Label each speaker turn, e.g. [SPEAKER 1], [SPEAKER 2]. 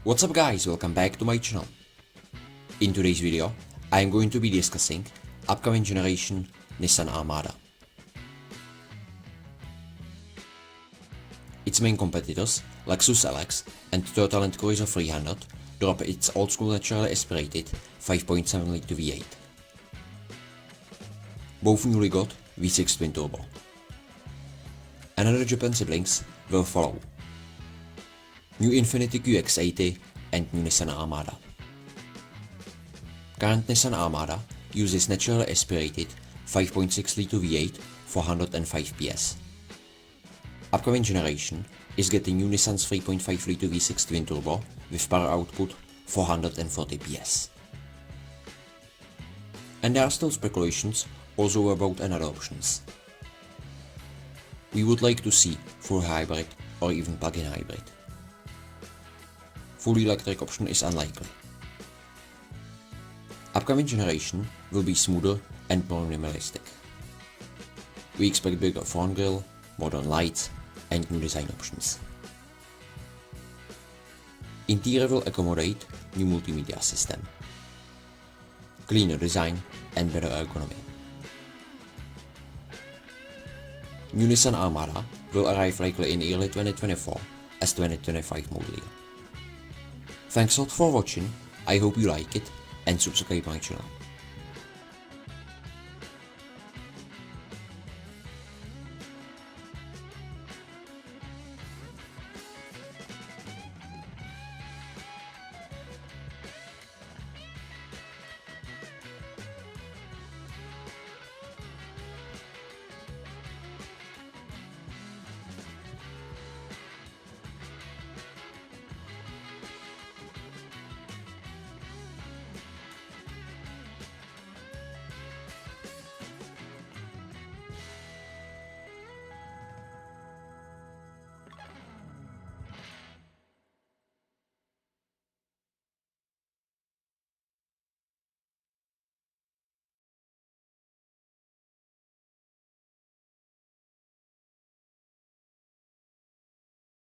[SPEAKER 1] What's up guys, welcome back to my channel. In today's video, I am going to be discussing upcoming generation Nissan Armada. Its main competitors, Lexus LX and Toyota Land Cruiser 300, drop its old school naturally aspirated 5.7 litre V8. Both newly got V6 twin turbo. Another Japan siblings will follow. New Infiniti QX80 and new Nissan Armada. Current Nissan Armada uses naturally aspirated 5.6 litre V8 for 105 PS. Upcoming generation is getting new Nissan's 3.5 litre V6 twin turbo with power output 440 PS. And there are still speculations also about another options. We would like to see full hybrid or even plug-in hybrid. Fully electric option is unlikely. Upcoming generation will be smoother and more minimalistic. We expect bigger front grille, modern lights and new design options. Interior will accommodate new multimedia system, cleaner design and better ergonomy. New Nissan Armada will arrive likely in early 2024 as 2025 model year. Thanks a lot for watching, I hope you like it and subscribe my channel.